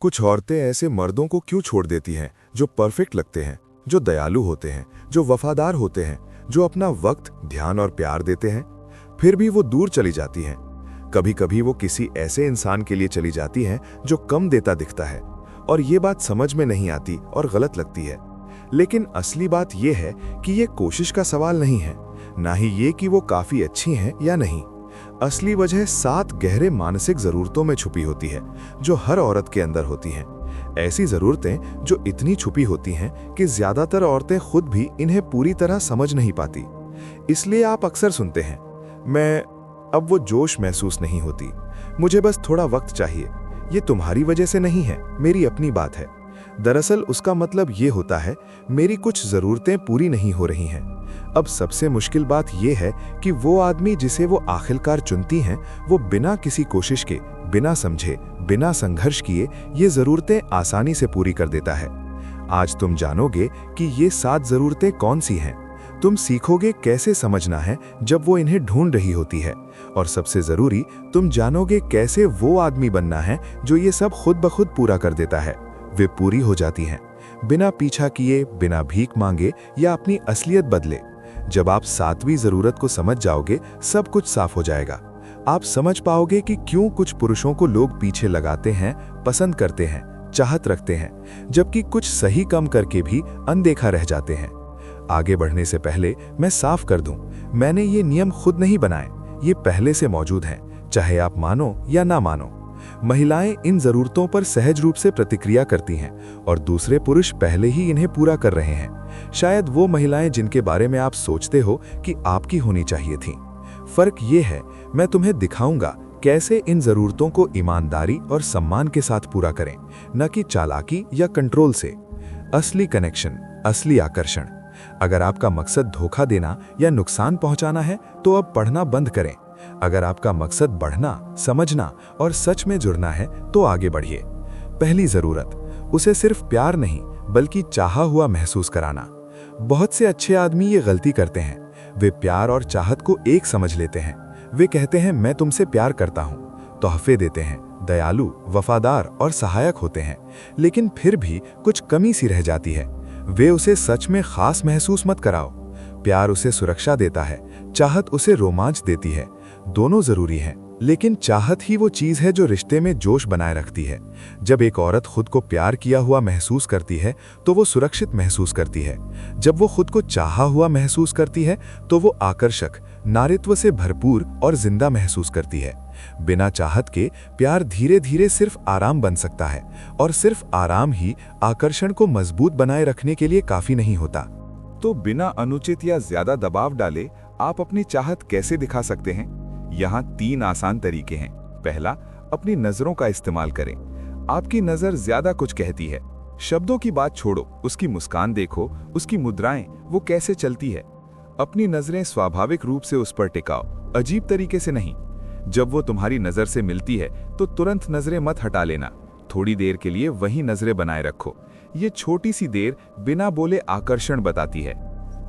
कुछ औरतें ऐसे मर्दों को क्यों छोड़ देती हैं जो परफेक्ट लगते हैं, जो दयालु होते हैं, जो वफादार होते हैं, जो अपना वक्त, ध्यान और प्यार देते हैं, फिर भी वो दूर चली जाती हैं। कभी कभी वो किसी ऐसे इंसान के लिए चली जाती हैं जो कम देता दिखता है, और ये बात समझ में नहीं आती और गलत लगती है। लेकिन असली बात यह है कि ये कोशिश का सवाल नहीं है, ना ही ये कि वो काफी अच्छी हैं या नहीं। असली वजह 7 गहरे मानसिक जरूरतों में छुपी होती है, जो हर औरत के अंदर होती हैं। ऐसी जरूरतें जो इतनी छुपी होती हैं कि ज्यादातर औरतें खुद भी इन्हें पूरी तरह समझ नहीं पाती। इसलिए आप अक्सर सुनते हैं, मैं अब वो जोश महसूस नहीं होती, मुझे बस थोड़ा वक्त चाहिए। ये तुम्हारी वजह से नहीं है, मेरी अपनी बात है। दरअसल उसका मतलब ये होता है, मेरी कुछ जरूरतें पूरी नहीं हो रही हैं। अब सबसे मुश्किल बात यह है कि वो आदमी जिसे वो आखिरकार चुनती हैं, वो बिना किसी कोशिश के, बिना समझे, बिना संघर्ष किए ये जरूरतें आसानी से पूरी कर देता है। आज तुम जानोगे कि ये 7 जरूरतें कौन सी हैं। तुम सीखोगे कैसे समझना है जब वो इन्हें ढूंढ रही होती है, और सबसे जरूरी, तुम जानोगे कैसे वो आदमी बनना है जो ये सब खुद ब खुद पूरा कर देता है। वे पूरी हो जाती हैं, बिना पीछा किए, बिना भीख मांगे या अपनी असलियत बदले। जब आप 7वीं जरूरत को समझ जाओगे, सब कुछ साफ हो जाएगा। आप समझ पाओगे कि क्यों कुछ पुरुषों को लोग पीछे लगाते हैं, पसंद करते हैं, चाहत रखते हैं, जबकि कुछ सही कम करके भी अनदेखा रह जाते हैं। आगे बढ़ने से पहले मैं साफ कर दूं, मैंने ये नियम खुद नहीं बनाए, ये पहले से मौजूद हैं, चाहे आप मानो या ना मानो। महिलाएं इन जरूरतों पर सहज रूप से प्रतिक्रिया करती हैं, और दूसरे पुरुष पहले ही इन्हें पूरा कर रहे हैं। शायद वो महिलाएं जिनके बारे में आप सोचते हो कि आपकी होनी चाहिए थीं। फर्क ये है, मैं तुम्हें दिखाऊंगा कैसे इन जरूरतों को ईमानदारी और सम्मान के साथ पूरा करें, न कि चालाकी या कंट्रोल से। असली कनेक्शन, असली आकर्षण। अगर आपका मकसद धोखा देना या नुकसान पहुंचाना है तो अब पढ़ना बंद करें। अगर आपका मकसद बढ़ना, समझना और सच में जुड़ना है तो आगे बढ़िए। पहली जरूरत, उसे सिर्फ प्यार नहीं बल्कि चाहा हुआ महसूस कराना। बहुत से अच्छे आदमी ये गलती करते हैं, वे प्यार और चाहत को एक समझ लेते हैं। वे कहते हैं, मैं तुमसे प्यार करता हूं, तोहफे देते हैं, दयालु, वफादार और सहायक होते हैं, लेकिन फिर भी कुछ कमी सी रह जाती है। वे उसे सच में खास महसूस मत कराओ। प्यार उसे सुरक्षा देता है, चाहत उसे रोमांच देती है। दोनों जरूरी हैं, लेकिन चाहत ही वो चीज है जो रिश्ते में जोश बनाए रखती है। जब एक औरत खुद को प्यार किया हुआ महसूस करती है तो वो सुरक्षित महसूस करती है। जब वो खुद को चाहा हुआ महसूस करती है तो वो आकर्षक, नारित्व से भरपूर और जिंदा महसूस करती है। बिना चाहत के प्यार धीरे धीरे सिर्फ आराम बन सकता है, और सिर्फ आराम ही आकर्षण को मजबूत बनाए रखने के लिए काफी नहीं होता। तो बिना अनुचित या ज्यादा दबाव डाले आप अपनी चाहत कैसे दिखा सकते हैं? यहाँ 3 आसान तरीके हैं। पहला, अपनी नजरों का इस्तेमाल करें। आपकी नजर ज्यादा कुछ कहती है। शब्दों की बात छोड़ो, उसकी मुस्कान देखो, उसकी मुद्राएं, वो कैसे चलती है। अपनी नजरें स्वाभाविक रूप से उस पर टिकाओ, अजीब तरीके से नहीं। जब वो तुम्हारी नजर से मिलती है तो तुरंत नजरें मत हटा लेना, थोड़ी देर के लिए वही नजरें बनाए रखो। ये छोटी सी देर बिना बोले आकर्षण बताती है।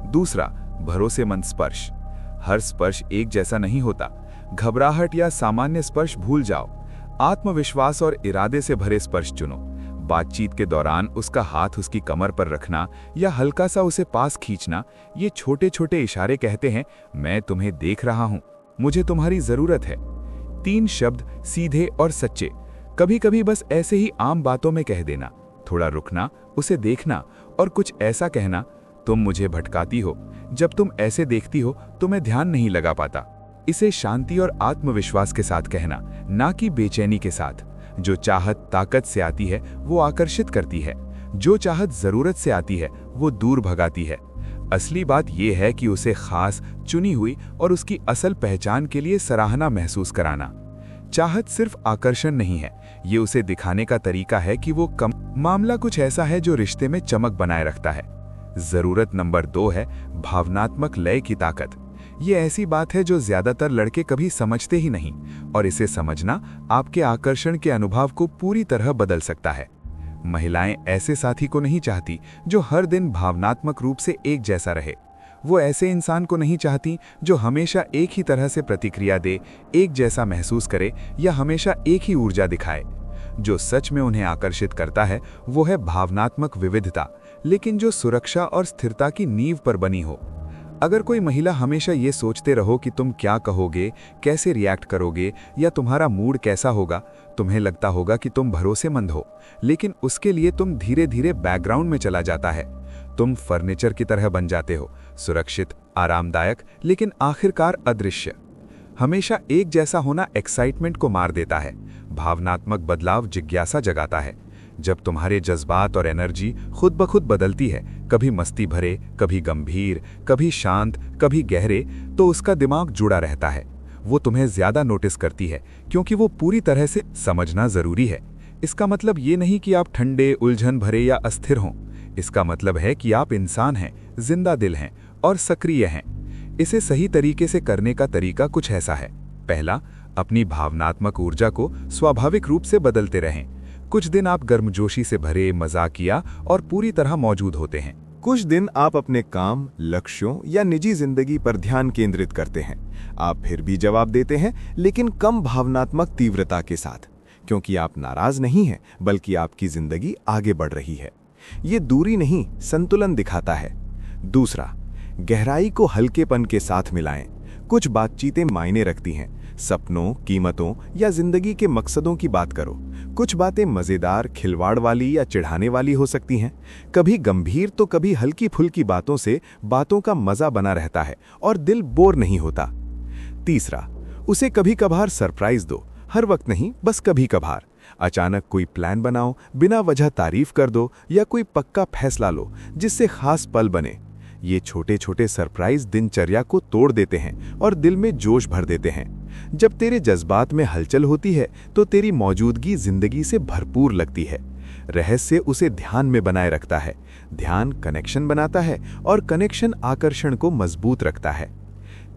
दूसरा, भरोसेमंद स्पर्श। हर स्पर्श एक जैसा नहीं होता। घबराहट या सामान्य स्पर्श भूल जाओ। आत्मविश्वास और इरादे से भरे स्पर्श चुनो। बातचीत के दौरान उसका हाथ उसकी कमर पर रखना या हल्का सा उसे पास खींचना, ये छोटे छोटे इशारे कहते हैं, मैं तुम्हें देख रहा हूं, मुझे तुम्हारी जरूरत है। 3 शब्द सीधे और सच्चे, कभी कभी बस ऐसे ही आम बातों में कह देना। थोड़ा रुकना, उसे देखना और कुछ ऐसा कहना, तुम मुझे भटकाती हो, जब तुम ऐसे देखती हो तो मैं ध्यान नहीं लगा पाता। इसे शांति और आत्मविश्वास के साथ कहना, ना कि बेचैनी के साथ। जो चाहत ताकत से आती है वो आकर्षित करती है, जो चाहत जरूरत से आती है वो दूर भगाती है। असली बात यह है कि उसे खास, चुनी हुई और उसकी असल पहचान के लिए सराहना महसूस कराना। चाहत सिर्फ आकर्षण नहीं है, ये उसे दिखाने का तरीका है कि वो कम। मामला कुछ ऐसा है जो रिश्ते में चमक बनाए रखता है। जरूरत नंबर 2 है भावनात्मक लय की ताकत। ये ऐसी बात है जो ज्यादातर लड़के कभी समझते ही नहीं, और इसे समझना आपके आकर्षण के अनुभव को पूरी तरह बदल सकता है। महिलाएं ऐसे साथी को नहीं चाहती जो हर दिन भावनात्मक रूप से एक जैसा रहे। वो ऐसे इंसान को नहीं चाहती जो हमेशा एक ही तरह से प्रतिक्रिया दे, एक जैसा महसूस करे या हमेशा एक ही ऊर्जा दिखाए। जो सच में उन्हें आकर्षित करता है वो है भावनात्मक विविधता, लेकिन जो सुरक्षा और स्थिरता की नींव पर बनी हो। अगर कोई महिला हमेशा ये सोचते रहो कि तुम क्या कहोगे, कैसे रिएक्ट करोगे या तुम्हारा मूड कैसा होगा, तुम्हें लगता होगा कि तुम भरोसेमंद हो, लेकिन उसके लिए तुम धीरे धीरे बैकग्राउंड में चला जाता है। तुम फर्नीचर की तरह बन जाते हो, सुरक्षित, आरामदायक, लेकिन आखिरकार अदृश्य। हमेशा एक जैसा होना एक्साइटमेंट को मार देता है। भावनात्मक बदलाव जिज्ञासा जगाता है। जब तुम्हारे जज्बात और एनर्जी खुद ब खुद बदलती है, कभी मस्ती भरे, कभी गंभीर, कभी शांत, कभी गहरे, तो उसका दिमाग जुड़ा रहता है। वो तुम्हें ज्यादा नोटिस करती है क्योंकि वो पूरी तरह से समझना जरूरी है। इसका मतलब ये नहीं कि आप ठंडे, उलझन भरे या अस्थिर हों। इसका मतलब है कि आप इंसान हैं, जिंदा दिल हैं और सक्रिय हैं। इसे सही तरीके से करने का तरीका कुछ ऐसा है। पहला, अपनी भावनात्मक ऊर्जा को स्वाभाविक रूप से बदलते रहें। कुछ दिन आप गर्मजोशी से भरे, मजाकिया और पूरी तरह मौजूद होते हैं। कुछ दिन आप अपने काम, लक्ष्यों या निजी जिंदगी पर ध्यान केंद्रित करते हैं। आप फिर भी जवाब देते हैं, लेकिन कम भावनात्मक तीव्रता के साथ, क्योंकि आप नाराज नहीं हैं, बल्कि आपकी जिंदगी आगे बढ़ रही है। ये दूरी नहीं, संतुलन दिखाता है। दूसरा, गहराई को हल्केपन के साथ मिलाएं। कुछ बातचीतें मायने रखती हैं। सपनों, कीमतों या जिंदगी के मकसदों की बात करो। कुछ बातें मजेदार, खिलवाड़ वाली या चिढ़ाने वाली हो सकती हैं। कभी गंभीर तो कभी हल्की फुल्की बातों से बातों का मजा बना रहता है और दिल बोर नहीं होता। तीसरा, उसे कभी कभार सरप्राइज दो, हर वक्त नहीं, बस कभी कभार। अचानक कोई प्लान बनाओ, बिना वजह तारीफ कर दो या कोई पक्का फैसला लो जिससे खास पल बने। ये छोटे छोटे सरप्राइज दिनचर्या को तोड़ देते हैं और दिल में जोश भर देते हैं। जब तेरे जज्बात में हलचल होती है तो तेरी मौजूदगी जिंदगी से भरपूर लगती है। रहस्य उसे ध्यान में बनाए रखता है। ध्यान कनेक्शन बनाता है और कनेक्शन आकर्षण को मजबूत रखता है।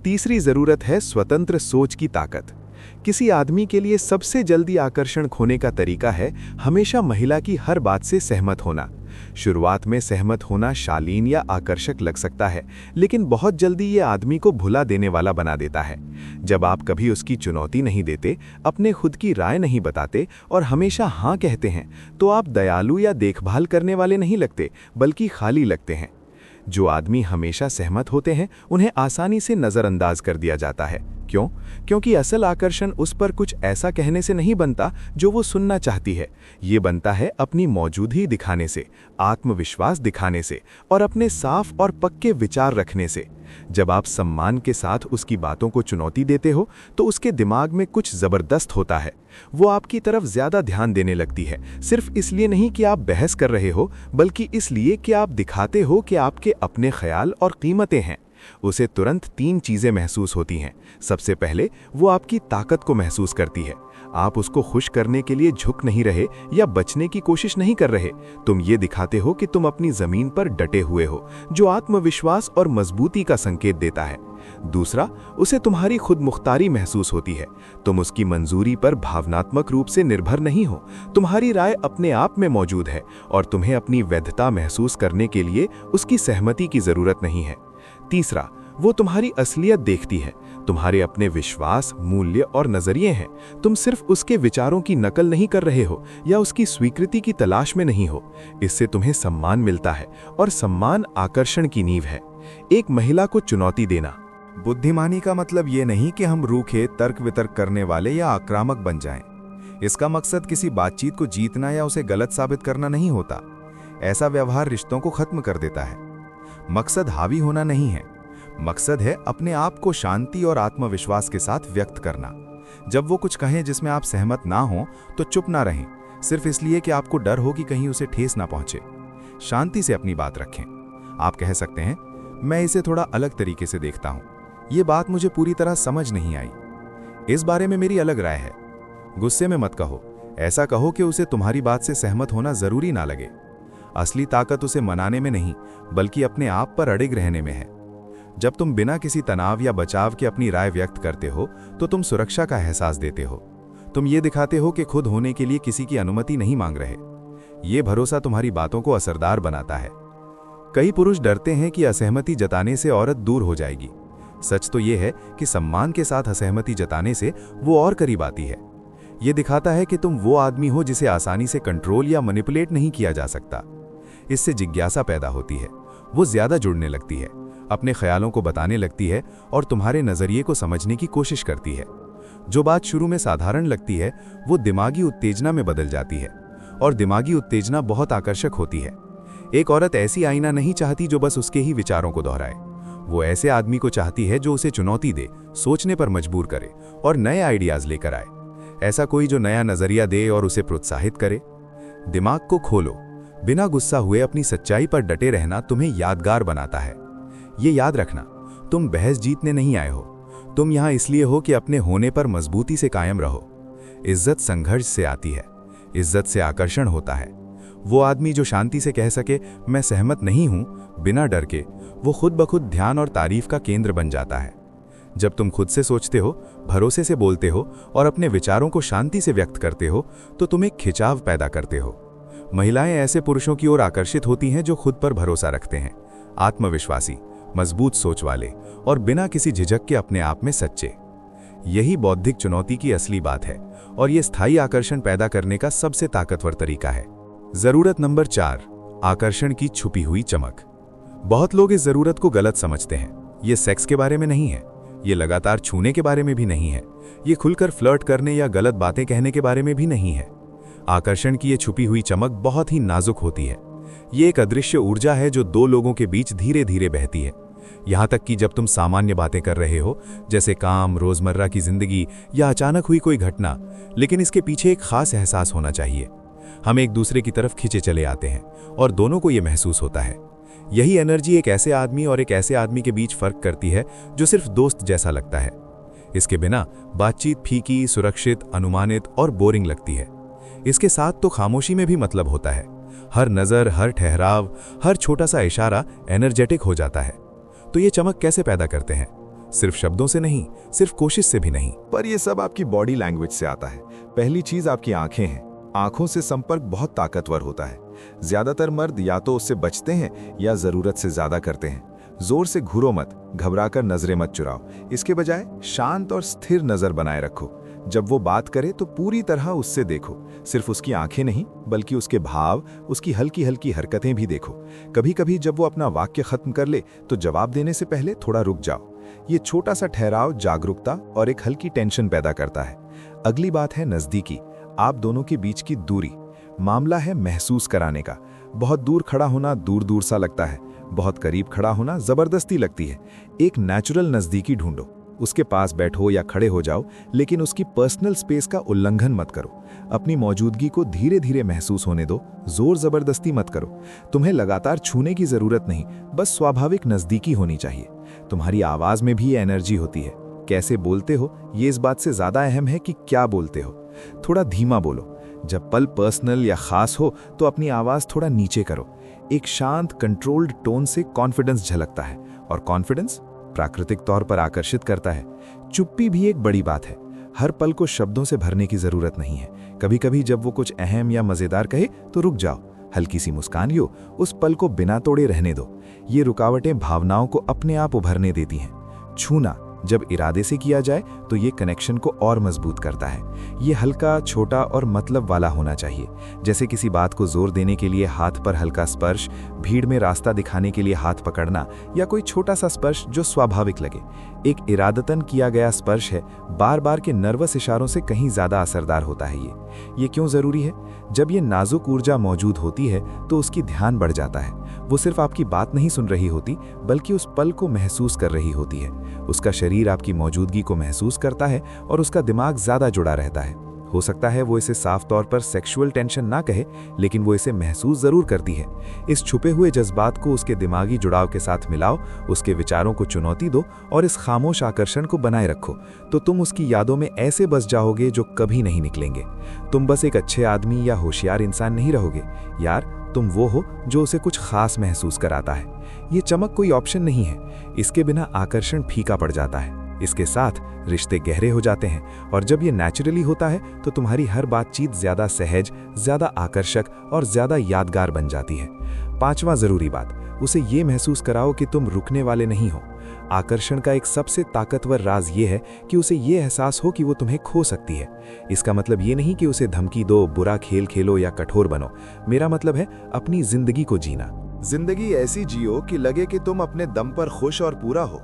तीसरी जरूरत है स्वतंत्र सोच की ताकत। किसी आदमी के लिए सबसे जल्दी आकर्षण खोने का तरीका है हमेशा महिला की हर बात से सहमत होना। शुरुआत में सहमत होना शालीन या आकर्षक लग सकता है, लेकिन बहुत जल्दी ये आदमी को भुला देने वाला बना देता है। जब आप कभी उसकी चुनौती नहीं देते, अपने खुद की राय नहीं बताते और हमेशा हाँ कहते हैं, तो आप दयालु या देखभाल करने वाले नहीं लगते, बल्कि खाली लगते हैं। जो आदमी हमेशा सहमत होते हैं, उन्हें आसानी से नजरअंदाज कर दिया जाता है। क्यों? क्योंकि असल आकर्षण उस पर कुछ ऐसा कहने से नहीं बनता जो वो सुनना चाहती है। ये बनता है अपनी मौजूदगी दिखाने से, आत्मविश्वास दिखाने से और अपने साफ और पक्के विचार रखने से। जब आप सम्मान के साथ उसकी बातों को चुनौती देते हो, तो उसके दिमाग में कुछ जबरदस्त होता है। वो आपकी तरफ ज्यादा ध्यान देने लगती है, सिर्फ इसलिए नहीं कि आप बहस कर रहे हो, बल्कि इसलिए कि आप दिखाते हो कि आपके अपने ख्याल और कीमतें हैं। उसे तुरंत 3 चीजें महसूस होती हैं। सबसे पहले, वो आपकी ताकत को महसूस करती है। आप उसको खुश करने के लिए झुक नहीं रहे या बचने की कोशिश नहीं कर रहे। तुम ये दिखाते हो कि तुम अपनी जमीन पर डटे हुए हो, जो आत्मविश्वास और मजबूती का संकेत देता है। दूसरा, उसे तुम्हारी खुद मुख्तारी महसूस होती है। तुम उसकी मंजूरी पर भावनात्मक रूप से निर्भर नहीं हो। तुम्हारी राय अपने आप में मौजूद है और तुम्हें अपनी वैधता महसूस करने के लिए उसकी सहमति की जरूरत नहीं है। तीसरा, वो तुम्हारी असलियत देखती है। तुम्हारे अपने विश्वास, मूल्य और नजरिए हैं। तुम सिर्फ उसके विचारों की नकल नहीं कर रहे हो या उसकी स्वीकृति की तलाश में नहीं हो। इससे तुम्हें सम्मान मिलता है और सम्मान आकर्षण की नींव है। एक महिला को चुनौती देना। बुद्धिमानी का मतलब ये नहीं कि हम रूखे, तर्क वितर्क करने वाले या आक्रामक बन जाएं। इसका मकसद किसी बातचीत को जीतना या उसे गलत साबित करना नहीं होता। ऐसा व्यवहार रिश्तों को खत्म कर देता है। मकसद हावी होना नहीं है। मकसद है अपने आप को शांति और आत्मविश्वास के साथ व्यक्त करना। जब वो कुछ कहें जिसमें आप सहमत ना हो, तो चुप ना रहें, सिर्फ इसलिए कि आपको डर हो कि कहीं उसे ठेस ना पहुंचे। शांति से अपनी बात रखें। आप कह सकते हैं, मैं इसे थोड़ा अलग तरीके से देखता हूं। ये बात मुझे पूरी तरह समझ नहीं आई। इस बारे में मेरी अलग राय है। गुस्से में मत कहो। ऐसा कहो कि उसे तुम्हारी बात से सहमत होना जरूरी ना लगे। असली ताकत उसे मनाने में नहीं, बल्कि अपने आप पर अड़िग रहने में है। जब तुम बिना किसी तनाव या बचाव के अपनी राय व्यक्त करते हो, तो तुम सुरक्षा का एहसास देते हो। तुम ये दिखाते हो कि खुद होने के लिए किसी की अनुमति नहीं मांग रहे। ये भरोसा तुम्हारी बातों को असरदार बनाता है। कई पुरुष डरते हैं कि असहमति जताने से औरत दूर हो जाएगी। सच तो ये है कि सम्मान के साथ असहमति जताने से वो और करीब आती है। ये दिखाता है कि तुम वो आदमी हो जिसे आसानी से कंट्रोल या मैनिपुलेट नहीं किया जा सकता। इससे जिज्ञासा पैदा होती है, वो ज्यादा जुड़ने लगती है, अपने ख्यालों को बताने लगती है और तुम्हारे नजरिए को समझने की कोशिश करती है। जो बात शुरू में साधारण लगती है वो दिमागी उत्तेजना में बदल जाती है, और दिमागी उत्तेजना बहुत आकर्षक होती है। एक औरत ऐसी आईना नहीं चाहती जो बस उसके ही विचारों को दोहराए। वो ऐसे आदमी को चाहती है जो उसे चुनौती दे, सोचने पर मजबूर करे और नए आइडियाज लेकर आए। ऐसा कोई जो नया नजरिया दे और उसे प्रोत्साहित करे। दिमाग को खोलो, बिना गुस्सा हुए अपनी सच्चाई पर डटे रहना तुम्हें यादगार बनाता है। ये याद रखना, तुम बहस जीतने नहीं आए हो, तुम यहाँ इसलिए हो कि अपने होने पर मजबूती से कायम रहो। इज्जत संघर्ष से आती है, इज्जत से आकर्षण होता है। वो आदमी जो शांति से कह सके मैं सहमत नहीं हूं बिना डर के, वो खुद ब खुद ध्यान और तारीफ का केंद्र बन जाता है। जब तुम खुद से सोचते हो, भरोसे से बोलते हो और अपने विचारों को शांति से व्यक्त करते हो तो तुम एक खिंचाव पैदा करते हो। महिलाएं ऐसे पुरुषों की ओर आकर्षित होती हैं जो खुद पर भरोसा रखते हैं, आत्मविश्वासी, मजबूत सोच वाले और बिना किसी झिझक के अपने आप में सच्चे। यही बौद्धिक चुनौती की असली बात है और ये स्थायी आकर्षण पैदा करने का सबसे ताकतवर तरीका है। जरूरत नंबर 4, आकर्षण की छुपी हुई चमक। बहुत लोग इस जरूरत को गलत समझते हैं। ये सेक्स के बारे में नहीं है, ये लगातार छूने के बारे में भी नहीं है, ये खुलकर फ्लर्ट करने या गलत बातें कहने के बारे में भी नहीं है। आकर्षण की ये छुपी हुई चमक बहुत ही नाजुक होती है। ये एक अदृश्य ऊर्जा है जो दो लोगों के बीच धीरे धीरे बहती है। यहाँ तक कि जब तुम सामान्य बातें कर रहे हो, जैसे काम, रोजमर्रा की जिंदगी या अचानक हुई कोई घटना, लेकिन इसके पीछे एक खास एहसास होना चाहिए। हम एक दूसरे की तरफ खींचे चले आते हैं और दोनों को ये महसूस होता है। यही एनर्जी एक ऐसे आदमी और एक ऐसे आदमी के बीच फर्क करती है जो सिर्फ दोस्त जैसा लगता है। इसके बिना बातचीत फीकी, सुरक्षित, अनुमानित और बोरिंग लगती है। इसके साथ तो खामोशी में भी मतलब होता है। हर नज़र, हर ठहराव, हर छोटा सा इशारा एनर्जेटिक हो जाता है। तो ये चमक कैसे पैदा करते हैं? सिर्फ शब्दों से नहीं, सिर्फ कोशिश से भी नहीं। पर ये सब आपकी बॉडी लैंग्वेज से आता है। पहली चीज आपकी आंखें हैं। आंखों से संपर्क बहुत ताकतवर होता है। ज्यादातर मर्द या तो उससे बचते हैं या जरूरत से ज्यादा करते हैं। जोर से घूरो मत, घबराकर नजरें मत चुराओ। इसके बजाय शांत और स्थिर नजर बनाए रखो। जब वो बात करे तो पूरी तरह उससे देखो, सिर्फ उसकी आंखें नहीं बल्कि उसके भाव, उसकी हल्की हल्की हरकतें भी देखो। कभी कभी जब वो अपना वाक्य खत्म कर ले तो जवाब देने से पहले थोड़ा रुक जाओ। ये छोटा सा ठहराव जागरूकता और एक हल्की टेंशन पैदा करता है। अगली बात है नजदीकी, आप दोनों के बीच की दूरी। मामला है महसूस कराने का। बहुत दूर खड़ा होना दूर दूर सा लगता है, बहुत करीब खड़ा होना जबरदस्ती लगती है। एक नेचुरल नजदीकी ढूंढो, उसके पास बैठो या खड़े हो जाओ, लेकिन उसकी पर्सनल स्पेस का उल्लंघन मत करो। अपनी मौजूदगी को धीरे धीरे महसूस होने दो, जोर जबरदस्ती मत करो। तुम्हें लगातार छूने की जरूरत नहीं, बस स्वाभाविक नजदीकी होनी चाहिए। तुम्हारी आवाज में भी ये एनर्जी होती है। कैसे बोलते हो ये इस बात से ज्यादा अहम है कि क्या बोलते हो। थोड़ा धीमा बोलो। जब पल पर्सनल या खास हो तो अपनी आवाज थोड़ा नीचे करो। एक शांत कंट्रोल्ड टोन से कॉन्फिडेंस झलकता है और कॉन्फिडेंस प्राकृतिक तौर पर आकर्षित करता है। चुप्पी भी एक बड़ी बात है। हर पल को शब्दों से भरने की जरूरत नहीं है। कभी कभी जब वो कुछ अहम या मजेदार कहे तो रुक जाओ, हल्की सी मुस्कान लो, उस पल को बिना तोड़े रहने दो। ये रुकावटें भावनाओं को अपने आप उभरने देती हैं। छूना जब इरादे से किया जाए तो ये कनेक्शन को और मजबूत करता है। ये हल्का, छोटा और मतलब वाला होना चाहिए, जैसे किसी बात को जोर देने के लिए हाथ पर हल्का स्पर्श, भीड़ में रास्ता दिखाने के लिए हाथ पकड़ना, या कोई छोटा सा स्पर्श जो स्वाभाविक लगे। एक इरादतन किया गया स्पर्श है, बार बार के नर्वस इशारों से कहीं ज्यादा असरदार होता है। ये क्यों जरूरी है? जब ये नाजुक ऊर्जा मौजूद होती है तो उसकी ध्यान बढ़ जाता है। वो सिर्फ आपकी बात नहीं सुन रही होती बल्कि उस पल को महसूस कर रही होती है। उसका शरीर आपकी मौजूदगी को महसूस करता है और उसका दिमाग ज्यादा जुड़ा रहता है। हो सकता है वो इसे साफ तौर पर सेक्सुअल टेंशन ना कहे, लेकिन वो इसे महसूस जरूर करती है। इस छुपे हुए जज्बात को उसके दिमागी जुड़ाव के साथ मिलाओ, उसके विचारों को चुनौती दो और इस खामोश आकर्षण को बनाए रखो, तो तुम उसकी यादों में ऐसे बस जाओगे जो कभी नहीं निकलेंगे। तुम बस एक अच्छे आदमी या होशियार इंसान नहीं रहोगे यार, तुम वो हो जो उसे कुछ खास महसूस कराता है। ये चमक कोई ऑप्शन नहीं है, इसके बिना आकर्षण फीका पड़ जाता है। इसके साथ रिश्ते गहरे हो जाते हैं और जब ये नेचुरली होता है तो तुम्हारी हर बातचीत ज्यादा सहज, ज्यादा आकर्षक और ज्यादा यादगार बन जाती है। 5वां जरूरी बात, उसे ये महसूस कराओ कि तुम रुकने वाले नहीं हो। आकर्षण का एक सबसे ताकतवर राज ये है कि उसे ये एहसास हो कि वो तुम्हें खो सकती है। इसका मतलब ये नहीं कि उसे धमकी दो, बुरा खेल खेलो या कठोर बनो। मेरा मतलब है अपनी जिंदगी को जीना। जिंदगी ऐसी जियो कि लगे कि तुम अपने दम पर खुश और पूरा हो।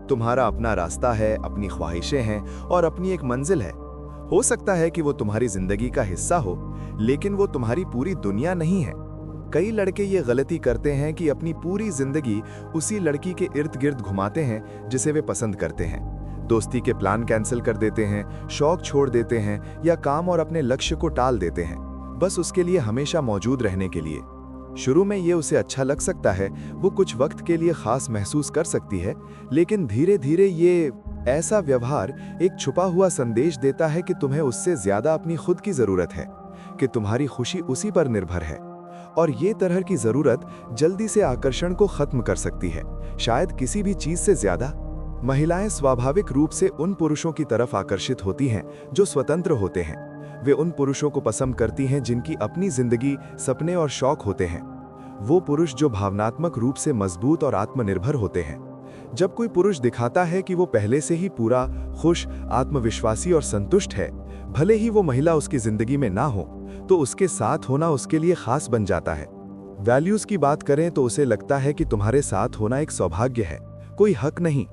तुम्हारा अपना रास्ता है, अपनी ख्वाहिशें हैं और अपनी एक मंजिल है। हो सकता है कि वो तुम्हारी जिंदगी का हिस्सा हो, लेकिन वो तुम्हारी पूरी दुनिया नहीं है। कई लड़के ये गलती करते हैं कि अपनी पूरी जिंदगी उसी लड़की के इर्द गिर्द घुमाते हैं जिसे वे पसंद करते हैं। दोस्ती के प्लान कैंसिल कर देते हैं, शौक छोड़ देते हैं या काम और अपने लक्ष्य को टाल देते हैं, बस उसके लिए हमेशा मौजूद रहने के लिए। शुरू में ये उसे अच्छा लग सकता है, वो कुछ वक्त के लिए खास महसूस कर सकती है, लेकिन धीरे धीरे ये ऐसा व्यवहार एक छुपा हुआ संदेश देता है कि तुम्हें उससे ज्यादा अपनी खुद की जरूरत है, कि तुम्हारी खुशी उसी पर निर्भर है। और ये तरह की जरूरत जल्दी से आकर्षण को खत्म कर सकती है, शायद किसी भी चीज से ज्यादा। महिलाएं स्वाभाविक रूप से उन पुरुषों की तरफ आकर्षित होती हैं जो स्वतंत्र होते हैं। वे उन पुरुषों को पसंद करती हैं जिनकी अपनी जिंदगी, सपने और शौक होते हैं। वो पुरुष जो भावनात्मक रूप से मजबूत और आत्मनिर्भर होते हैं। जब कोई पुरुष दिखाता है कि वो पहले से ही पूरा, खुश, आत्मविश्वासी और संतुष्ट है, भले ही वो महिला उसकी जिंदगी में ना हो, तो उसके साथ होना उसके लिए खास बन जाता है। वैल्यूज की बात करें तो उसे लगता है कि तुम्हारे साथ होना एक सौभाग्य है, कोई हक नहीं,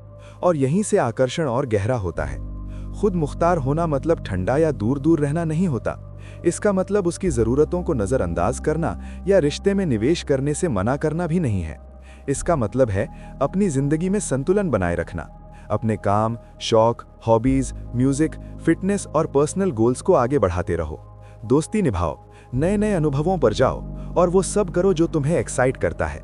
और यहीं से आकर्षण और गहरा होता है। खुद मुख्तार होना मतलब ठंडा या दूर दूर रहना नहीं होता। इसका मतलब उसकी जरूरतों को नजरअंदाज करना या रिश्ते में निवेश करने से मना करना भी नहीं है। इसका मतलब है अपनी जिंदगी में संतुलन बनाए रखना, अपने काम, शौक, हॉबीज, म्यूजिक, फिटनेस और पर्सनल गोल्स को आगे बढ़ाते रहो। दोस्ती निभाओ, नए नए अनुभवों पर जाओ और वो सब करो जो तुम्हें एक्साइट करता है।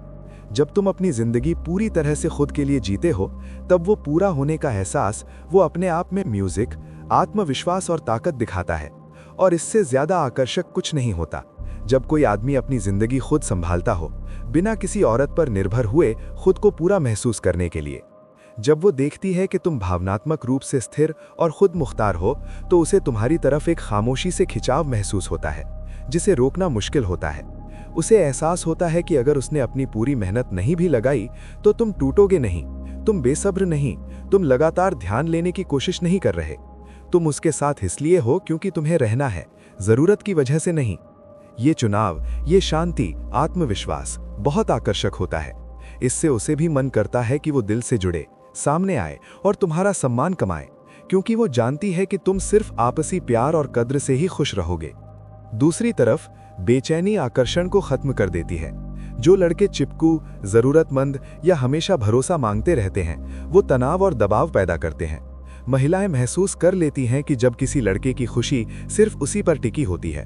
जब तुम अपनी जिंदगी पूरी तरह से खुद के लिए जीते हो, तब वो पूरा होने का एहसास वो अपने आप में म्यूजिक, आत्मविश्वास और ताकत दिखाता है। और इससे ज्यादा आकर्षक कुछ नहीं होता। जब कोई आदमी अपनी जिंदगी खुद संभालता हो, बिना किसी औरत पर निर्भर हुए खुद को पूरा महसूस करने के लिए। जब वो देखती है कि तुम भावनात्मक रूप से स्थिर और खुद मुख्तार हो, तो उसे तुम्हारी तरफ एक खामोशी से खिंचाव महसूस होता है, जिसे रोकना मुश्किल होता है। उसे एहसास होता है कि अगर उसने अपनी पूरी मेहनत नहीं भी लगाई, तो तुम टूटोगे नहीं, तुम बेसब्र नहीं, तुम लगातार ध्यान लेने की कोशिश नहीं कर रहे। तुम उसके साथ इसलिए हो क्योंकि तुम्हें रहना है, जरूरत की वजह से नहीं। ये चुनाव, ये शांति, आत्मविश्वास बहुत आकर्षक होता है। इससे उसे भी मन करता है कि वो दिल से जुड़े, सामने आए और तुम्हारा सम्मान कमाए, क्योंकि वो जानती है कि तुम सिर्फ आपसी प्यार और कद्र से ही खुश रहोगे। दूसरी तरफ बेचैनी आकर्षण को खत्म कर देती है। जो लड़के चिपकू, जरूरतमंद या हमेशा भरोसा मांगते रहते हैं, वो तनाव और दबाव पैदा करते हैं। महिलाएं महसूस कर लेती हैं कि जब किसी लड़के की खुशी सिर्फ उसी पर टिकी होती है,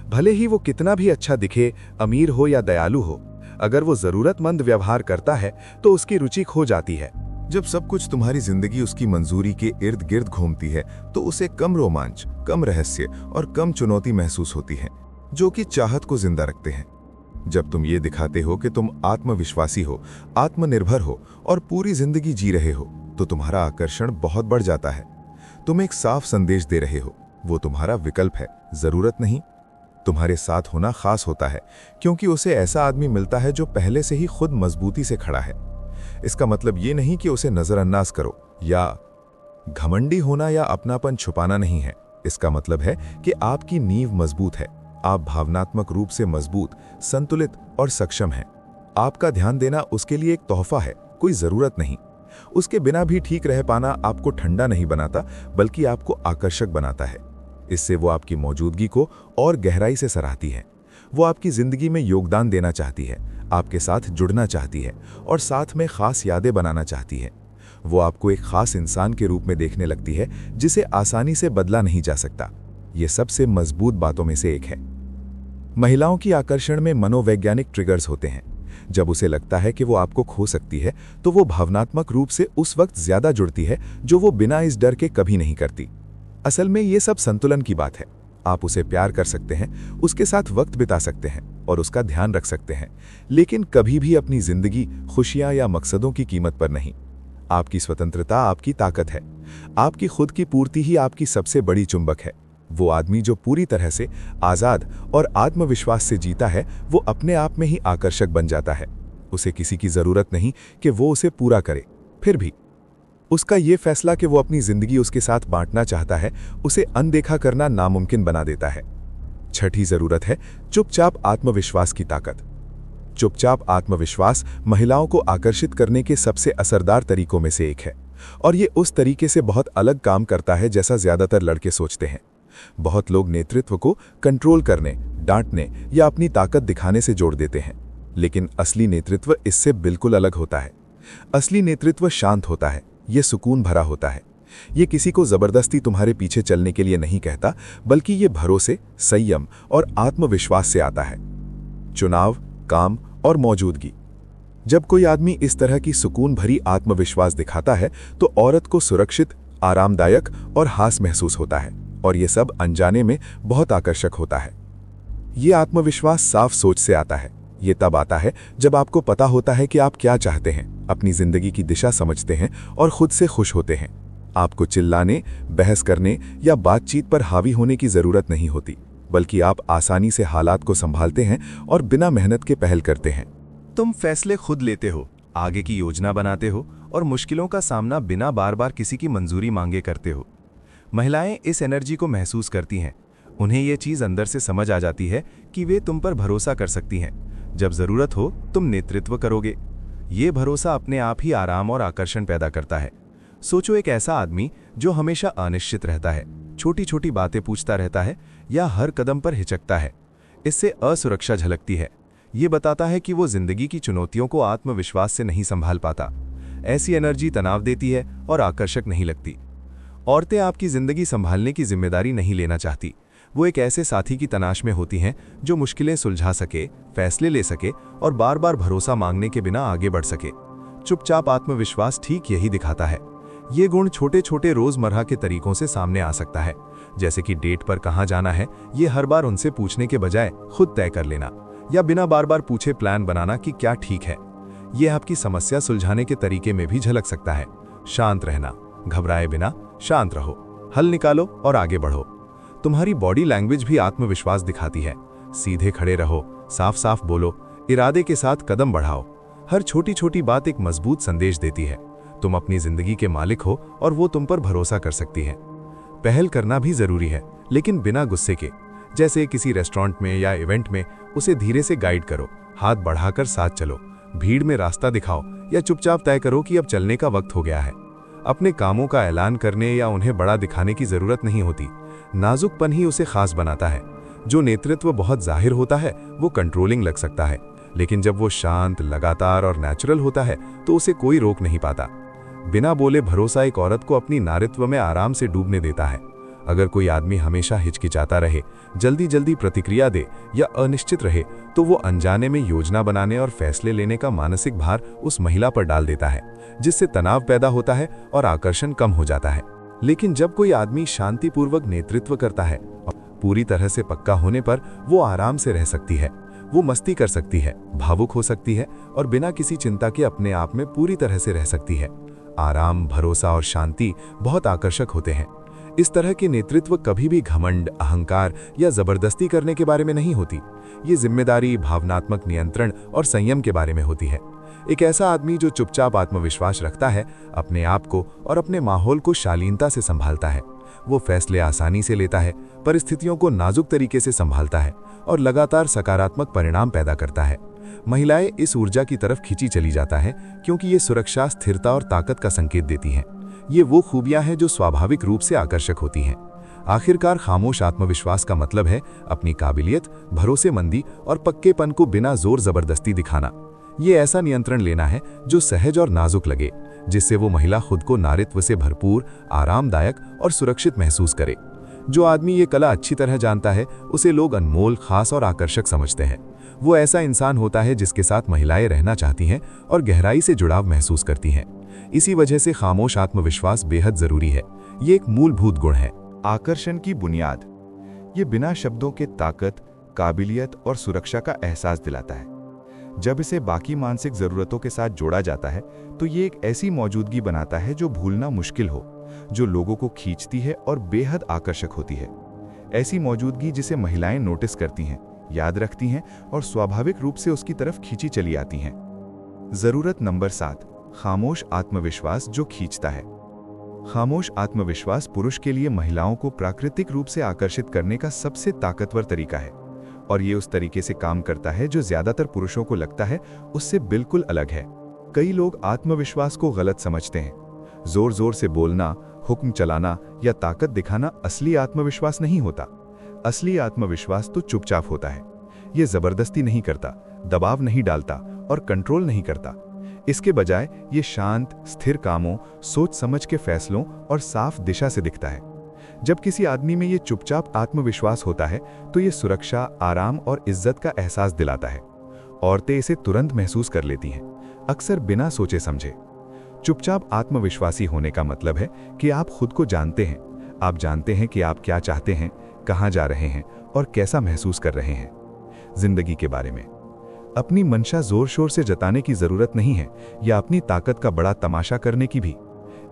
भले ही वो कितना भी अच्छा दिखे, अमीर हो या दयालु हो, अगर वो जरूरतमंद व्यवहार करता है तो उसकी रुचि खो जाती है। जब सब कुछ तुम्हारी जिंदगी उसकी मंजूरी के इर्द गिर्द घूमती है, तो उसे कम रोमांच, कम रहस्य और कम चुनौती महसूस होती है, जो कि चाहत को जिंदा रखते हैं। जब तुम ये दिखाते हो कि तुम आत्मविश्वासी हो, आत्मनिर्भर हो और पूरी जिंदगी जी रहे हो, तो तुम्हारा आकर्षण बहुत बढ़ जाता है। तुम एक साफ संदेश दे रहे हो, वो तुम्हारा विकल्प है, जरूरत नहीं। तुम्हारे साथ होना खास होता है क्योंकि उसे ऐसा आदमी मिलता है जो पहले से ही खुद मजबूती से खड़ा है। इसका मतलब ये नहीं कि उसे नजरअंदाज करो या घमंडी होना या अपनापन छुपाना नहीं है। इसका मतलब है कि आपकी नींव मजबूत है, आप भावनात्मक रूप से मजबूत, संतुलित और सक्षम हैं। आपका ध्यान देना उसके लिए एक तोहफा है, कोई जरूरत नहीं। उसके बिना भी ठीक रह पाना आपको ठंडा नहीं बनाता, बल्कि आपको आकर्षक बनाता है। इससे वो आपकी मौजूदगी को और गहराई से सराहती है। वो आपकी जिंदगी में योगदान देना चाहती है, आपके साथ जुड़ना चाहती है और साथ में खास यादें बनाना चाहती है। वो आपको एक खास इंसान के रूप में देखने लगती है जिसे आसानी से बदला नहीं जा सकता। ये सबसे मजबूत बातों में से एक है। महिलाओं की आकर्षण में मनोवैज्ञानिक ट्रिगर्स होते हैं। जब उसे लगता है कि वो आपको खो सकती है, तो वो भावनात्मक रूप से उस वक्त ज्यादा जुड़ती है, जो वो बिना इस डर के कभी नहीं करती। असल में ये सब संतुलन की बात है। आप उसे प्यार कर सकते हैं, उसके साथ वक्त बिता सकते हैं और उसका ध्यान रख सकते हैं, लेकिन कभी भी अपनी जिंदगी, खुशियां या मकसदों की कीमत पर नहीं। आपकी स्वतंत्रता आपकी ताकत है। आपकी खुद की पूर्ति ही आपकी सबसे बड़ी चुंबक है। वो आदमी जो पूरी तरह से आजाद और आत्मविश्वास से जीता है, वो अपने आप में ही आकर्षक बन जाता है। उसे किसी की जरूरत नहीं कि वो उसे पूरा करे। फिर भी उसका ये फैसला कि वो अपनी जिंदगी उसके साथ बांटना चाहता है, उसे अनदेखा करना नामुमकिन बना देता है। छठी जरूरत है चुपचाप आत्मविश्वास की ताकत। चुपचाप आत्मविश्वास महिलाओं को आकर्षित करने के सबसे असरदार तरीकों में से एक है, और ये उस तरीके से बहुत अलग काम करता है जैसा ज्यादातर लड़के सोचते हैं। बहुत लोग नेतृत्व को कंट्रोल करने, डांटने या अपनी ताकत दिखाने से जोड़ देते हैं, लेकिन असली नेतृत्व इससे बिल्कुल अलग होता है। असली नेतृत्व शांत होता है, ये सुकून भरा होता है। ये किसी को जबरदस्ती तुम्हारे पीछे चलने के लिए नहीं कहता, बल्कि ये भरोसे, संयम और आत्मविश्वास से आता है। चुनाव, काम और मौजूदगी। जब कोई आदमी इस तरह की सुकून भरी आत्मविश्वास दिखाता है तो औरत को सुरक्षित, आरामदायक और हास महसूस होता है, और ये सब अनजाने में बहुत आकर्षक होता है। ये आत्मविश्वास साफ सोच से आता है। ये तब आता है जब आपको पता होता है कि आप क्या चाहते हैं, अपनी जिंदगी की दिशा समझते हैं और खुद से खुश होते हैं। आपको चिल्लाने, बहस करने या बातचीत पर हावी होने की जरूरत नहीं होती, बल्कि आप आसानी से हालात को संभालते हैं और बिना मेहनत के पहल करते हैं। तुम फैसले खुद लेते हो, आगे की योजना बनाते हो और मुश्किलों का सामना बिना बार बार किसी की मंजूरी मांगे करते हो। महिलाएं इस एनर्जी को महसूस करती हैं। उन्हें ये चीज अंदर से समझ आ जाती है कि वे तुम पर भरोसा कर सकती हैं। जब जरूरत हो तुम नेतृत्व करोगे। ये भरोसा अपने आप ही आराम और आकर्षण पैदा करता है। सोचो, एक ऐसा आदमी जो हमेशा अनिश्चित रहता है, छोटी छोटी बातें पूछता रहता है या हर कदम पर हिचकता है, इससे असुरक्षा झलकती है। ये बताता है कि वो जिंदगी की चुनौतियों को आत्मविश्वास से नहीं संभाल पाता। ऐसी एनर्जी तनाव देती है और आकर्षक नहीं लगती। औरतें आपकी जिंदगी संभालने की जिम्मेदारी नहीं लेना चाहती। वो एक ऐसे साथी की तलाश में होती हैं जो मुश्किलें सुलझा सके, फैसले ले सके और बार बार भरोसा मांगने के बिना आगे बढ़ सके। चुपचाप आत्मविश्वास ठीक यही दिखाता है। ये गुण छोटे छोटे रोजमर्रा के तरीकों से सामने आ सकता है, जैसे कि डेट पर कहाँ जाना है ये हर बार उनसे पूछने के बजाय खुद तय कर लेना, या बिना बार बार पूछे प्लान बनाना कि क्या ठीक है। ये आपकी समस्या सुलझाने के तरीके में भी झलक सकता है। शांत रहना, घबराए बिना शांत रहो, हल निकालो और आगे बढ़ो। तुम्हारी बॉडी लैंग्वेज भी आत्मविश्वास दिखाती है। सीधे खड़े रहो, साफ साफ बोलो, इरादे के साथ कदम बढ़ाओ। हर छोटी छोटी बात एक मजबूत संदेश देती है। तुम अपनी जिंदगी के मालिक हो और वो तुम पर भरोसा कर सकती है। पहल करना भी जरूरी है, लेकिन बिना गुस्से के। जैसे किसी रेस्टोरेंट में या इवेंट में उसे धीरे से गाइड करो, हाथ बढ़ाकर साथ चलो, भीड़ में रास्ता दिखाओ या चुपचाप तय करो कि अब चलने का वक्त हो गया है। अपने कामों का ऐलान करने या उन्हें बड़ा दिखाने की जरूरत नहीं होती। नाजुकपन ही उसे खास बनाता है। जो नेतृत्व बहुत जाहिर होता है वो कंट्रोलिंग लग सकता है, लेकिन जब वो शांत, लगातार और नेचुरल होता है तो उसे कोई रोक नहीं पाता। बिना बोले भरोसा एक औरत को अपनी नारित्व में आराम से डूबने देता है। अगर कोई आदमी हमेशा हिचकिचाता रहे, जल्दी जल्दी प्रतिक्रिया दे या अनिश्चित रहे, तो वो अनजाने में योजना बनाने और फैसले लेने का मानसिक भार उस महिला पर डाल देता है, जिससे तनाव पैदा होता है और आकर्षण कम हो जाता है। लेकिन जब कोई आदमी शांतिपूर्वक नेतृत्व करता है, पूरी तरह से पक्का होने पर वो आराम से रह सकती है। वो मस्ती कर सकती है, भावुक हो सकती है और बिना किसी चिंता के अपने आप में पूरी तरह से रह सकती है। आराम, भरोसा और शांति बहुत आकर्षक होते हैं। इस तरह के नेतृत्व कभी भी घमंड, अहंकार या जबरदस्ती करने के बारे में नहीं होती। ये जिम्मेदारी, भावनात्मक नियंत्रण और संयम के बारे में होती है। एक ऐसा आदमी जो चुपचाप आत्मविश्वास रखता है, अपने आप को और अपने माहौल को शालीनता से संभालता है। वो फैसले आसानी से लेता है, परिस्थितियों को नाजुक तरीके से संभालता है और लगातार सकारात्मक परिणाम पैदा करता है। महिलाएं इस ऊर्जा की तरफ खींची चली जाता है क्योंकि ये सुरक्षा, स्थिरता और ताकत का संकेत देती हैं। ये वो खूबियां हैं जो स्वाभाविक रूप से आकर्षक होती हैं। आखिरकार खामोश आत्मविश्वास का मतलब है अपनी काबिलियत, भरोसेमंदी और पक्केपन को बिना जोर जबरदस्ती दिखाना। ये ऐसा नियंत्रण लेना है जो सहज और नाजुक लगे, जिससे वो महिला खुद को नारित्व से भरपूर, आरामदायक और सुरक्षित महसूस करे। जो आदमी ये कला अच्छी तरह जानता है उसे लोग अनमोल, खास और आकर्षक समझते हैं। वो ऐसा इंसान होता है जिसके साथ महिलाएं रहना चाहती हैं और गहराई से जुड़ाव महसूस करती हैं। इसी वजह से खामोश आत्मविश्वास बेहद जरूरी है। ये एक मूलभूत गुण है। आकर्षण की बुनियाद। ये बिना शब्दों के ताकत, काबिलियत और सुरक्षा का एहसास दिलाता है। जब इसे बाकी मानसिक जरूरतों के साथ जोड़ा जाता है तो ये एक ऐसी मौजूदगी बनाता है जो भूलना मुश्किल हो, जो लोगों को खींचती है और बेहद आकर्षक होती है। ऐसी मौजूदगी जिसे महिलाएं नोटिस करती हैं, याद रखती हैं और स्वाभाविक रूप से उसकी तरफ खींची चली आती हैं। जरूरत नंबर 7, खामोश आत्मविश्वास जो खींचता है। खामोश आत्मविश्वास पुरुष के लिए महिलाओं को प्राकृतिक रूप से आकर्षित करने का सबसे ताकतवर तरीका है, और ये उस तरीके से काम करता है जो ज्यादातर पुरुषों को लगता है उससे बिल्कुल अलग है। कई लोग आत्मविश्वास को गलत समझते हैं। जोर जोर से बोलना, हुक्म चलाना या ताकत दिखाना असली आत्मविश्वास नहीं होता। असली आत्मविश्वास तो चुपचाप होता है। ये जबरदस्ती नहीं करता, दबाव नहीं डालता और कंट्रोल नहीं करता। इसके बजाय ये शांत, स्थिर कामों, सोच समझ के फैसलों और साफ दिशा से दिखता है। जब किसी आदमी में ये चुपचाप आत्मविश्वास होता है तो ये सुरक्षा, आराम और इज्जत का एहसास दिलाता है। औरतें इसे तुरंत महसूस कर लेती हैं, अक्सर बिना सोचे समझे। चुपचाप आत्मविश्वासी होने का मतलब है कि आप खुद को जानते हैं। आप जानते हैं कि आप क्या चाहते हैं, कहाँ जा रहे हैं और कैसा महसूस कर रहे हैं। जिंदगी के बारे में अपनी मंशा जोर शोर से जताने की जरूरत नहीं है, या अपनी ताकत का बड़ा तमाशा करने की भी।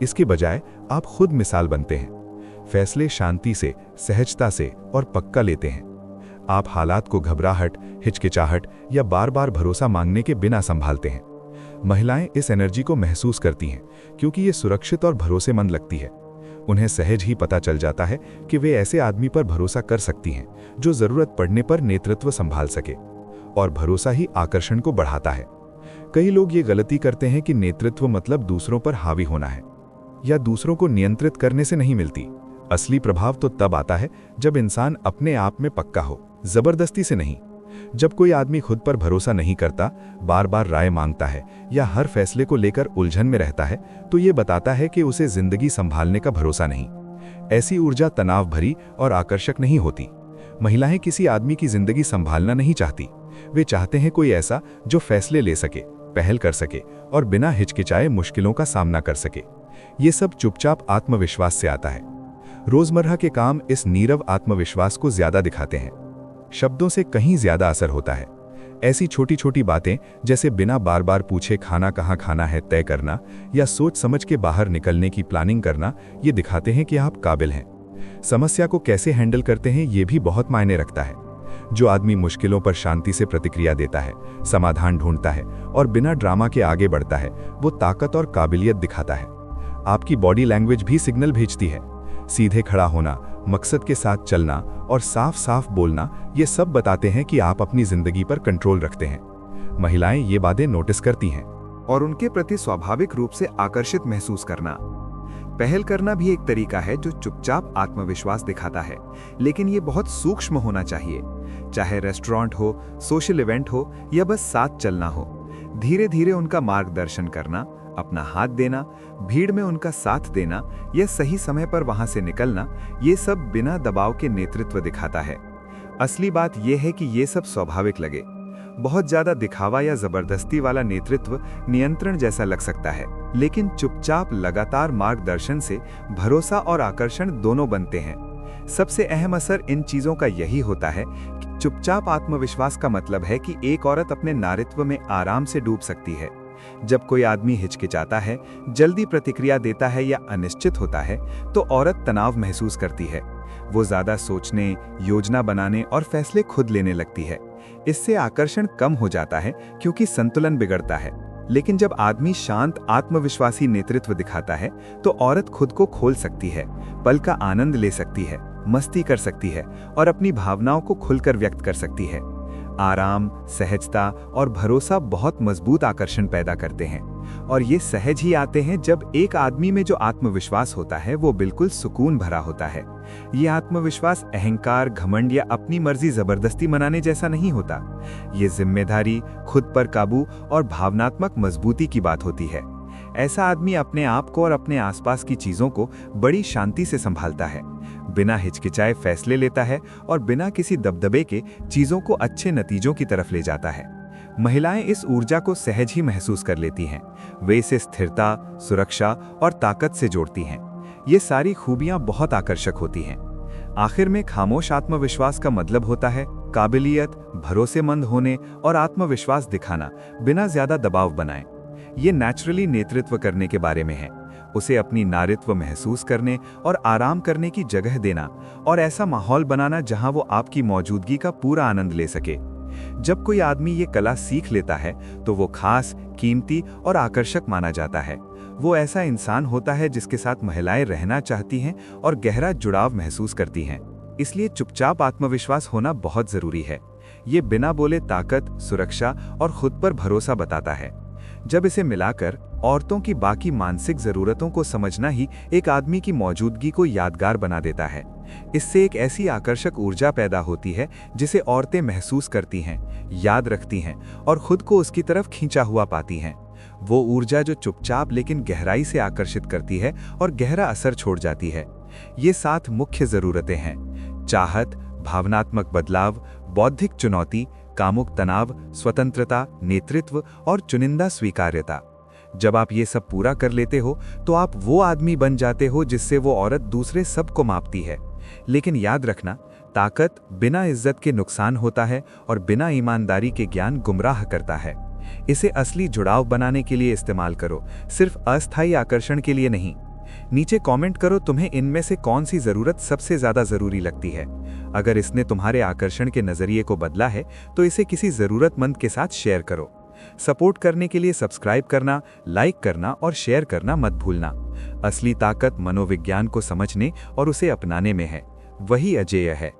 इसके बजाय आप खुद मिसाल बनते हैं। फैसले शांति से, सहजता से और पक्का लेते हैं। आप हालात को घबराहट, हिचकिचाहट या बार बार भरोसा मांगने के बिना संभालते हैं। महिलाएं इस एनर्जी को महसूस करती हैं क्योंकि ये सुरक्षित और भरोसेमंद लगती है। उन्हें सहज ही पता चल जाता है कि वे ऐसे आदमी पर भरोसा कर सकती हैं जो जरूरत पड़ने पर नेतृत्व संभाल सके, और भरोसा ही आकर्षण को बढ़ाता है। कई लोग ये गलती करते हैं कि नेतृत्व मतलब दूसरों पर हावी होना है, या दूसरों को नियंत्रित करने से नहीं मिलती। असली प्रभाव तो तब आता है जब इंसान अपने आप में पक्का हो, जबरदस्ती से नहीं। जब कोई आदमी खुद पर भरोसा नहीं करता, बार बार राय मांगता है या हर फैसले को लेकर उलझन में रहता है, तो ये बताता है कि उसे जिंदगी संभालने का भरोसा नहीं। ऐसी ऊर्जा तनाव भरी और आकर्षक नहीं होती। महिलाएं किसी आदमी की जिंदगी संभालना नहीं चाहती। वे चाहते हैं कोई ऐसा जो फैसले ले सके, पहल कर सके और बिना हिचकिचाए मुश्किलों का सामना कर सके। ये सब चुपचाप आत्मविश्वास से आता है। रोजमर्रा के काम इस नीरव आत्मविश्वास को ज्यादा दिखाते हैं। शब्दों से कहीं ज्यादा असर होता है। ऐसी छोटी छोटी बातें जैसे बिना बार बार पूछे खाना कहाँ खाना है तय करना, या सोच समझ के बाहर निकलने की प्लानिंग करना, ये दिखाते हैं कि आप काबिल हैं। समस्या को कैसे हैंडल करते हैं ये भी बहुत मायने रखता है। जो आदमी मुश्किलों पर शांति से प्रतिक्रिया देता है, समाधान ढूंढता है और बिना ड्रामा के आगे बढ़ता है, वो ताकत और काबिलियत दिखाता है। आपकी बॉडी लैंग्वेज भी सिग्नल भेजती है। सीधे खड़ा होना, मकसद के साथ चलना और साफ साफ बोलना, ये सब बताते हैं कि आप अपनी जिंदगी पर कंट्रोल रखते हैं। महिलाएं ये बातें नोटिस करती हैं और उनके प्रति स्वाभाविक रूप से आकर्षित महसूस करना। पहल करना भी एक तरीका है जो चुपचाप आत्मविश्वास दिखाता है, लेकिन ये बहुत सूक्ष्म होना चाहिए। चाहे रेस्टोरेंट हो, सोशल इवेंट हो या बस साथ चलना हो, धीरे धीरे उनका मार्गदर्शन करना, अपना हाथ देना, भीड़ में उनका साथ देना या सही समय पर वहां से निकलना, ये सब बिना दबाव के नेतृत्व दिखाता है। असली बात यह है कि ये सब स्वाभाविक लगे। बहुत ज्यादा दिखावा या जबरदस्ती वाला नेतृत्व नियंत्रण जैसा लग सकता है, लेकिन चुपचाप लगातार मार्गदर्शन से भरोसा और आकर्षण दोनों बनते हैं। सबसे अहम असर इन चीजों का यही होता है कि चुपचाप आत्मविश्वास का मतलब है कि एक औरत अपने नारित्व में आराम से डूब सकती है। जब कोई आदमी हिचकिचाता है, जल्दी प्रतिक्रिया देता है या अनिश्चित होता है, तो औरत तनाव महसूस करती है। वो ज्यादा सोचने, योजना बनाने और फैसले खुद लेने लगती है। इससे आकर्षण कम हो जाता है क्योंकि संतुलन बिगड़ता है। लेकिन जब आदमी शांत, आत्मविश्वासी नेतृत्व दिखाता है, तो औरत खुद को खोल सकती है, पल का आनंद ले सकती है, मस्ती कर सकती है और अपनी भावनाओं को खुलकर व्यक्त कर सकती है। आराम, सहजता और भरोसा बहुत मजबूत आकर्षण पैदा करते हैं, और ये सहज ही आते हैं जब एक आदमी में जो आत्मविश्वास होता है वो बिल्कुल सुकून भरा होता है। ये आत्मविश्वास अहंकार, घमंड या अपनी मर्जी जबरदस्ती मनाने जैसा नहीं होता। ये जिम्मेदारी, खुद पर काबू और भावनात्मक मजबूती की बात होती है। ऐसा आदमी अपने आप को और अपने आसपास की चीजों को बड़ी शांति से संभालता है, बिना हिचकिचाए फैसले लेता है और बिना किसी दबदबे के चीजों को अच्छे नतीजों की तरफ ले जाता है। महिलाएं इस ऊर्जा को सहज ही महसूस कर लेती हैं। वे इसे स्थिरता, सुरक्षा और ताकत से जोड़ती हैं। ये सारी खूबियां बहुत आकर्षक होती हैं। आखिर में खामोश आत्मविश्वास का मतलब होता है काबिलियत, भरोसेमंद होने और आत्मविश्वास दिखाना बिना ज्यादा दबाव बनाए। ये नेचुरली नेतृत्व करने के बारे में है। उसे अपनी नारित्व महसूस करने और आराम करने की जगह देना और ऐसा माहौल बनाना जहां वो आपकी मौजूदगी का पूरा आनंद ले सके। जब कोई आदमी ये कला सीख लेता है तो वो खास, कीमती और आकर्षक माना जाता है। वो ऐसा इंसान होता है जिसके साथ महिलाएं रहना चाहती हैं और गहरा जुड़ाव महसूस करती हैं। इसलिए चुपचाप आत्मविश्वास होना बहुत जरूरी है। ये बिना बोले ताकत, सुरक्षा और खुद पर भरोसा बताता है। जब इसे मिलाकर औरतों की बाकी मानसिक जरूरतों को समझना ही एक आदमी की मौजूदगी को यादगार बना देता है। इससे एक ऐसी आकर्षक ऊर्जा पैदा होती है जिसे औरतें महसूस करती हैं, याद रखती हैं और खुद को उसकी तरफ खींचा हुआ पाती हैं। वो ऊर्जा जो चुपचाप लेकिन गहराई से आकर्षित करती है और गहरा असर छोड़ जाती है। ये 7 मुख्य जरूरतें हैं: चाहत, भावनात्मक बदलाव, बौद्धिक चुनौती, कामुक तनाव, स्वतंत्रता, नेतृत्व और चुनिंदा स्वीकार्यता। जब आप ये सब पूरा कर लेते हो तो आप वो आदमी बन जाते हो जिससे वो औरत दूसरे सबको मापती है। लेकिन याद रखना, ताकत बिना इज्जत के नुकसान होता है और बिना ईमानदारी के ज्ञान गुमराह करता है। इसे असली जुड़ाव बनाने के लिए इस्तेमाल करो, सिर्फ अस्थायी आकर्षण के लिए नहीं। नीचे कमेंट करो तुम्हें इनमें से कौन सी जरूरत सबसे ज्यादा जरूरी लगती है। अगर इसने तुम्हारे आकर्षण के नजरिए को बदला है तो इसे किसी जरूरतमंद के साथ शेयर करो। सपोर्ट करने के लिए सब्सक्राइब करना, लाइक करना और शेयर करना मत भूलना। असली ताकत मनोविज्ञान को समझने और उसे अपनाने में है। वही अजेय है।